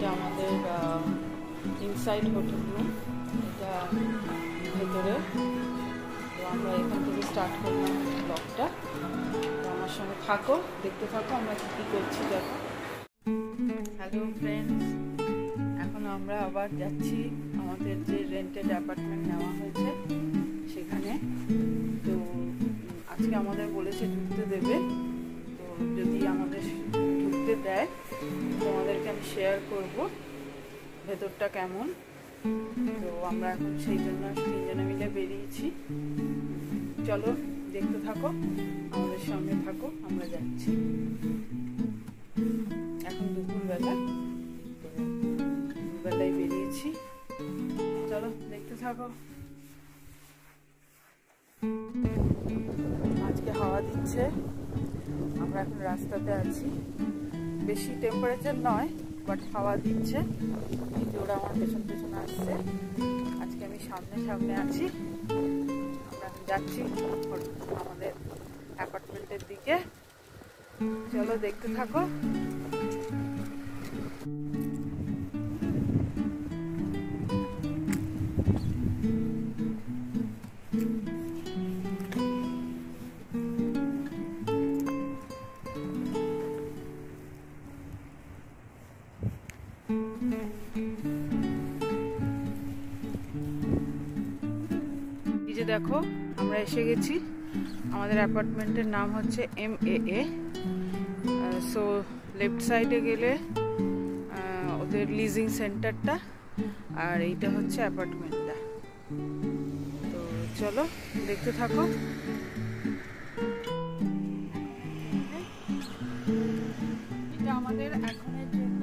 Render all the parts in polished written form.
এটা আমাদের inside hotel room, এটা ভেতরে। তো আমরা এখান থেকে স্টার্ট করলাম ব্লগটা। তো আমার সঙ্গে থাকো, দেখতে থাকো আমরা কী করছি। দেখো, হ্যালো ফ্রেন্ডস, এখন আমরা আবার যাচ্ছি আমাদের যে রেন্টেড অ্যাপার্টমেন্ট নেওয়া হয়েছে সেখানে। তো আজকে আমাদের বলেছে ঢুকতে দেবে, তো যদি আমাদের ঢুকতে দেয় তোমাদেরকে আমি শেয়ার করব ভেতরটা কেমন। তো আমরা এখন সেই জন্য তিনজনে মিলে বেরিয়েছি। চলো দেখতে থাকো, আমাদের সঙ্গে থাকো, আমরা যাচ্ছি। এখন দুপুরবেলা, তো দুপুরবেলায় বেরিয়েছি, চলো দেখতে থাকো। আজকে হাওয়া দিচ্ছে, আমরা এখন রাস্তাতে আছি। বেশি টেম্পারেচার নয়, বাট হাওয়া দিচ্ছে। এই যে ওরা আমার পেছন পেছন আসছে, আজকে আমি সামনে সামনে আছি। আমরা এখন যাচ্ছি আমাদের অ্যাপার্টমেন্টের দিকে, চলো দেখতে থাকো। এই যে দেখো, আমরা এসে গেছি। আমাদের অ্যাপার্টমেন্টের নাম হচ্ছে MAA। সো লেফট সাইডে গেলে ওদের লিজিং সেন্টারটা, আর এইটা হচ্ছে অ্যাপার্টমেন্টটা। তো চলো দেখতে থাকো। এটা আমাদের এখনের জন্য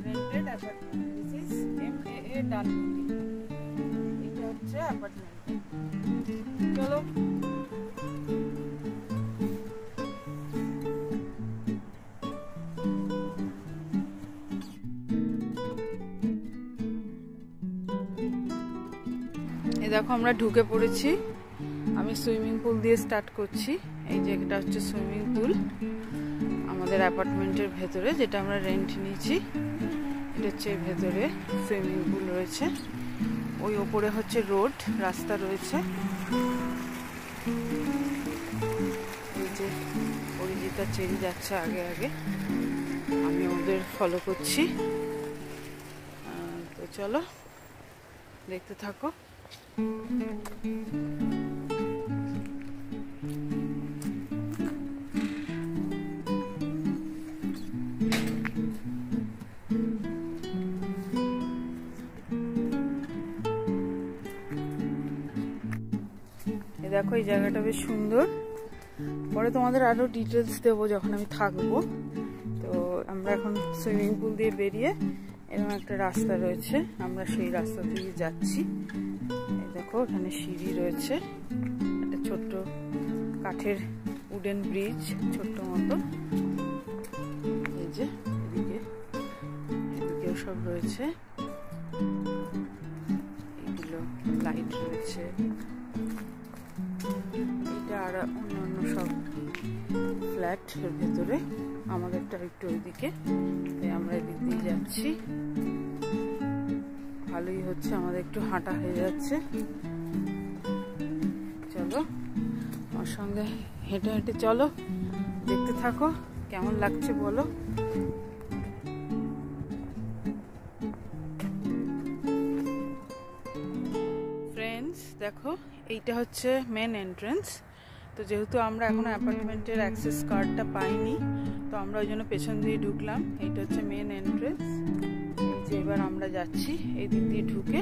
rented apartment. This is MAA Dankuni. এটা হচ্ছে অ্যাপার্টমেন্ট। চলো এই দেখো, আমরা ঢুকে পড়েছি। আমি সুইমিং পুল দিয়ে স্টার্ট করছি। এই যে এটা হচ্ছে সুইমিং পুল আমাদের অ্যাপার্টমেন্টের ভেতরে, যেটা আমরা রেন্ট নিয়েছি। এটা হচ্ছে ভেতরে সুইমিং পুল রয়েছে। ওই ওপরে হচ্ছে রোড, রাস্তা রয়েছে। এই যে অরিজিতা চেরি যাচ্ছে আগে আগে, আমি ওদের ফলো করছি। তো চলো দেখতে থাকো। দেখো, এই জায়গাটা বেশ সুন্দর। পরে তোমাদের আরো ডিটেলস দেবো যখন আমি থাকবো। তো আমরা এখন সুইমিং পুল দিয়ে বেরিয়ে এরকম একটা রাস্তা রয়েছে, আমরা সেই রাস্তা দিয়ে যাচ্ছি। এই দেখো, এখানে সিঁড়ি রয়েছে, একটা ছোট্ট কাঠের উডেন ব্রিজ, ছোট্ট মতো। এই যে এদিকেও সব রয়েছে, এগুলো লাইট রয়েছে। এটা আর অন্যান্য সব ফ্ল্যাট এর ভেতরে, আমাদেরটা একটু ওইদিকে, তাই আমরা এদিক দিয়ে যাচ্ছি। ভালোই হচ্ছে, আমাদের একটু হাঁটা হয়ে যাচ্ছে। চলো আমার সঙ্গে হেঁটে হেঁটে চলো, দেখতে থাকো কেমন লাগছে বলো। ফ্রেন্ডস দেখো, এইটা হচ্ছে মেন এন্ট্রেন্স। তো যেহেতু আমরা এখনো অ্যাপার্টমেন্টের অ্যাক্সেস কার্ডটা পাইনি, তো আমরা ওই জন্য পেছন দিয়ে ঢুকলাম। এইটা হচ্ছে মেন এন্ট্রেন্স। এই যে এবার আমরা যাচ্ছি এই দিক দিয়ে ঢুকে।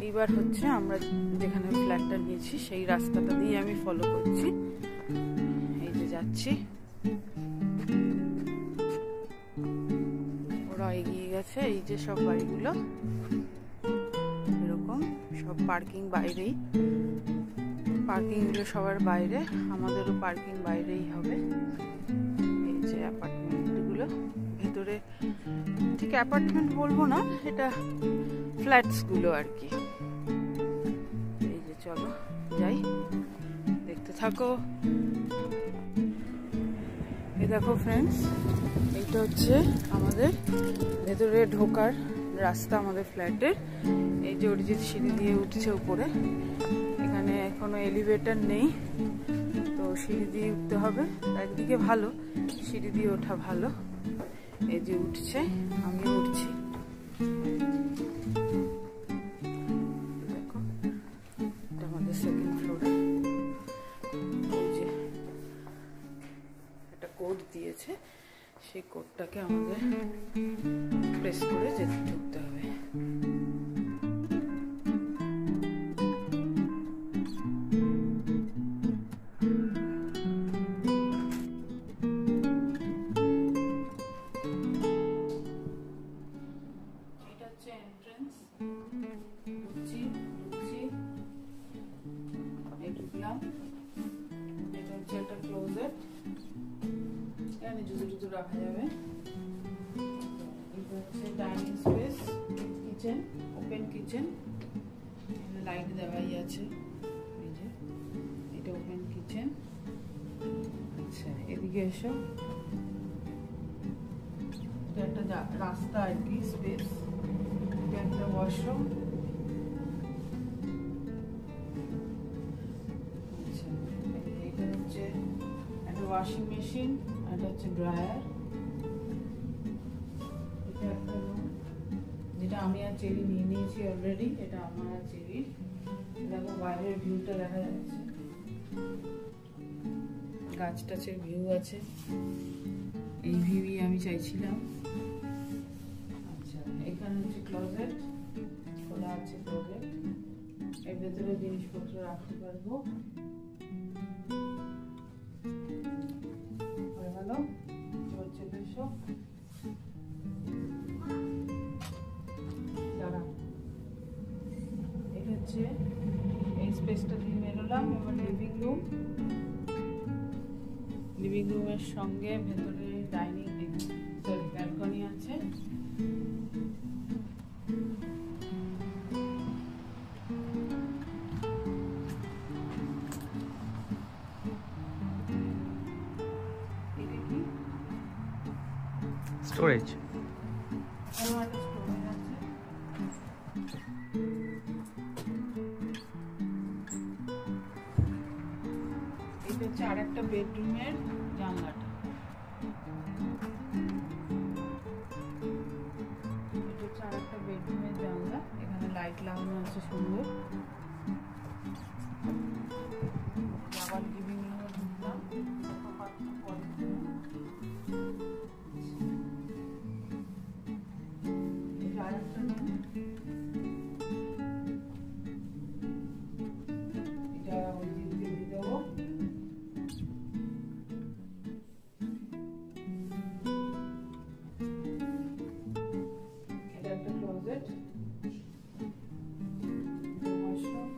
এইবার হচ্ছে আমরা যেখানে ফ্ল্যাটটা নিয়েছি সেই রাস্তাটা দিয়ে আমি ফলো করছি। এই যে যাচ্ছি, ওরা এগিয়ে গেছে। এই যে সব বাড়িগুলো এরকম, সব পার্কিং বাইরেই। পার্কিংগুলো সবার বাইরে, আমাদেরও পার্কিং বাইরেই হবে। এই যে অ্যাপার্টমেন্টগুলো ভেতরে, ঠিক অ্যাপার্টমেন্ট বলবো না, এটা ফ্ল্যাটসগুলো আর কি। এই যে চলো যাই, দেখতে থাকো। এই দেখো ফ্রেন্ডস, এইটা হচ্ছে আমাদের ভেতরে ঢোকার রাস্তা আমাদের ফ্ল্যাটের। এই যে অরিজিৎ সিঁড়ি দিয়ে উঠছে উপরে। এখানে কোনো এলিভেটর নেই, তো সিঁড়ি দিয়ে উঠতে হবে। একদিকে ভালো, সিঁড়ি দিয়ে ওঠা ভালো। এই যে উঠছে, আমিও উঠছি। দেখো, এটা আমাদের সেকেন্ড ফ্লোরে। ওই যে একটা কোড দিয়েছে, সেই কোডটাকে আমাদের প্রেস করে ঢুকতে হবে। এটা হচ্ছে এন্ট্রান্স। ঢুকছি, এই ঢুকলাম। এটা হচ্ছে একটা ক্লোজেট, এখানে জুতো রাখা যাবে। এটা হচ্ছে dining space, kitchen, open kitchen. Light দেওয়াই আছে। এই যে এটা ওপেন কিচেন। আচ্ছা, এদিকে এসো। এটা একটা রাস্তা আর কি, স্পেস। এটা একটা ওয়াশরুম। আচ্ছা, এটা হচ্ছে একটা ওয়াশিং মেশিন, আর এটা হচ্ছে ড্রায়ার। এটা একটা রুম, যেটা আমি আর চেরি নিয়ে নিয়েছি অলরেডি। এটা আমার আর চেরির। দেখো বাইরের ভিউটা দেখা যাচ্ছে, গাছ টাছের ভিউ আছে। এই ভিউই আমি চাইছিলাম। আচ্ছা, এখানে হচ্ছে ক্লোজেট, খোলা আছে ক্লোজেট। এর ভেতরে জিনিসপত্র রাখতে পারবো। হয়ে গেল, চলে এসো। দাঁড়া, এটা হচ্ছে এই স্পেসটা দিয়ে বেরোলাম। এবার লিভিং রুম। লিভিং রুমের সঙ্গে ভেতরে ডাইনিং, সরি ব্যালকনি আছে। স্টোরেজ। এটা হচ্ছে আর একটা বেডরুমের জানলাটা। এটা হচ্ছে আর একটা বেডরুমের জানলা। এখানে লাইট লাগানো আছে সুন্দর। আবার লিভিং রুমে ঢুকলাম। এটা আর একটা রুম। এটা ওই দিকে দিয়ে দেবো। এটা একটা ক্লোজেট, ওয়াশরুম।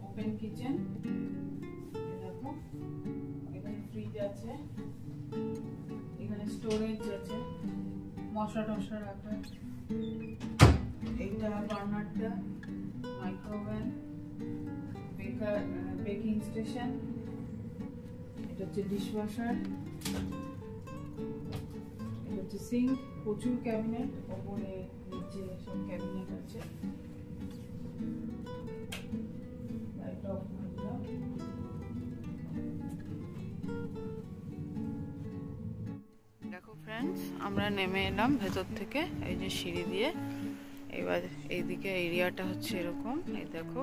Open kitchen. দেখো, এখানে ফ্রিজ আছে, এখানে স্টোরেজ আছে, মশলা টশলা রাখার। এইটা বার্নারটা, মাইক্রোওভেন, বেকিং স্টেশন। এটা হচ্ছে ডিশওয়াশার। এটা হচ্ছে সিঙ্ক, প্রচুর ক্যাবিনেট, ওপরে নিচে সব ক্যাবিনেট আছে। দেখো ফ্রেন্ডস, আমরা নেমে এলাম ভেতর থেকে এই যে সিঁড়ি দিয়ে। এবার এইদিকে এরিয়াটা হচ্ছে এরকম। এই দেখো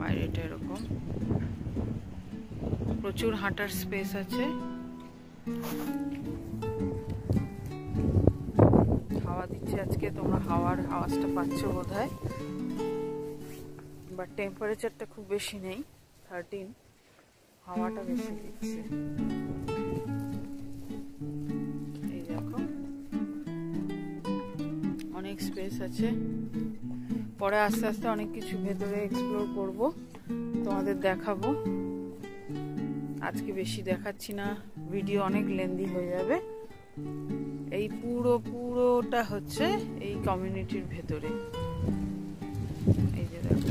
বাইরেটা এরকম, প্রচুর হাঁটার স্পেস আছে। হাওয়া দিচ্ছে আজকে, তোমরা হাওয়ার আওয়াজটা পাচ্ছ বোধহয়। বাট টেম্পারেচারটা খুব বেশি নেই, 13। হাওয়াটা বেশি দিচ্ছে। এই দেখো অনেক স্পেস আছে। পরে আস্তে আস্তে অনেক কিছু ভেতরে এক্সপ্লোর করব, তোমাদের দেখাবো। আজকে বেশি দেখাচ্ছি না, ভিডিও অনেক লেন্দি হয়ে যাবে। এই পুরোটা হচ্ছে এই কমিউনিটির ভেতরে। এই যে দেখো,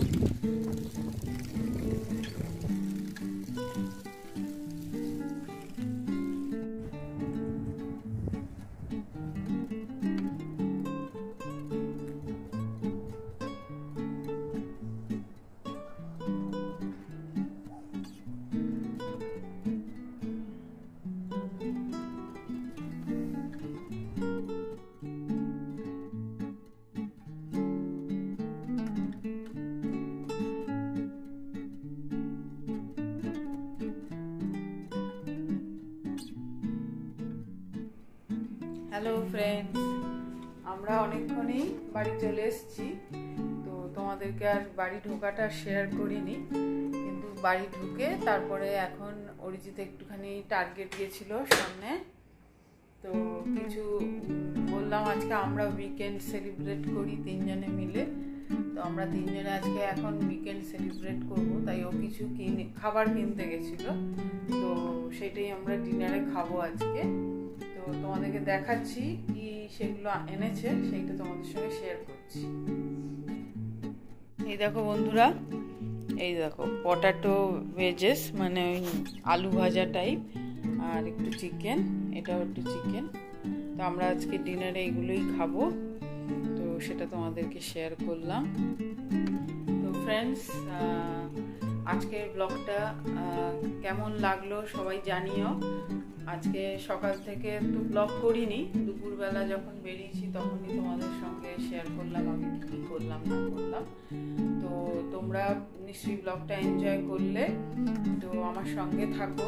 হ্যালো ফ্রেন্ডস, আমরা অনেকক্ষণই বাড়ি চলে এসেছি। তো তোমাদেরকে আর বাড়ি ঢোকাটা শেয়ার করিনি, কিন্তু বাড়ি ঢুকে তারপরে এখন অরিজিৎ একটুখানি টার্গেট গিয়েছিল সামনে। তো কিছু বললাম আজকে আমরা উইকেন্ড সেলিব্রেট করি তিনজনে মিলে। তো আমরা তিনজনে আজকে এখন উইকেন্ড সেলিব্রেট করব, তাই ও কিছু খাবার কিনতে গেছিলো। তো সেটাই আমরা ডিনারে খাবো আজকে। তো তোমাদেরকে দেখাচ্ছি কি সেগুলো এনেছে, সেইটা তোমাদের সঙ্গে শেয়ার করছি। এই দেখো বন্ধুরা, এই দেখো পটাটো ভেজেস, মানে ওই আলু ভাজা টাইপ, আর একটু চিকেন, এটাও একটু চিকেন। তো আমরা আজকে ডিনারে এগুলোই খাবো, তো সেটা তোমাদেরকে শেয়ার করলাম। তো ফ্রেন্ডস, আজকের ব্লগটা কেমন লাগলো সবাই জানিও। আজকে সকাল থেকে তো ব্লগ করিনি, দুপুরবেলা যখন বেরিয়েছি তখনই তোমাদের সঙ্গে শেয়ার করলাম আমি কী করলাম না করলাম। তো তোমরা নিশ্চয়ই ব্লগটা এনজয় করলে, তো আমার সঙ্গে থাকো।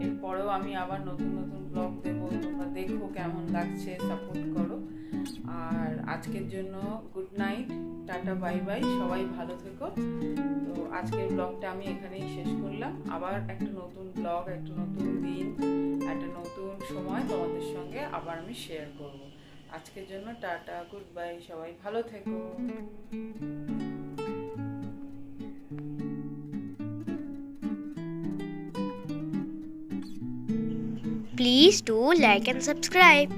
এরপরেও আমি আবার নতুন নতুন ব্লগ দেবো, তোমরা দেখো কেমন লাগছে, সাপোর্ট করো। আর আজকের জন্য good night, tata, bye bye, সবাই ভালো থেকো। তো আজকের ব্লগটা আমি এখানেই শেষ করলাম। আবার একটা নতুন ব্লগ, একটা নতুন দিন, একটা নতুন সময় তোমাদের সঙ্গে আবার আমি শেয়ার করব। আজকের জন্য টাটা, গুড বাই, সবাই ভালো থেকো। Please do like and subscribe.